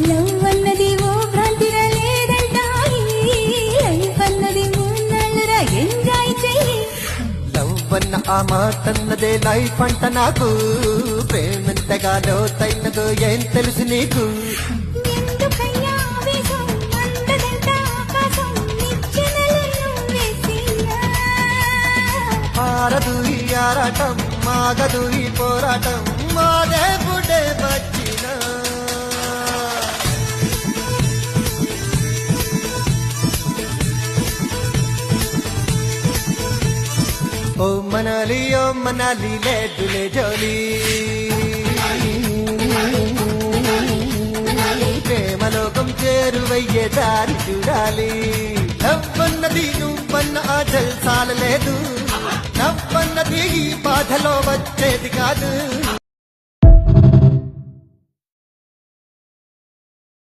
Love అన్నది ఓ భ్రాంతిర లేదంటాయి, life అన్నది మూన్నాళ్ళురా enjoy చెయ్యి. లవ్ అన్న ఆ మాటన్నదే లైఫ్ అంట నాకు, ప్రేమెంతగా లోతైనదో ఏం తెలుసు నీకు. ఎందుకయ్యా ఆవేశం, అందదంట ఆకాశం, నిచ్చెనలను వేసినా. ఆరదు ఈ ఆరాటం, మాగదు ఈ పోరాటం, మాదే పుడే వచ్చిన. ఓ మనాలి లేదులే జోలి, ప్రేమలోకం చేరువయ్యే దారి చూడాలి. నవ్వన్నది నువ్వన్న ఆ జల్సాల లేదు, నవ్వన్నది ఈ బాధలో వచ్చేది కాదు.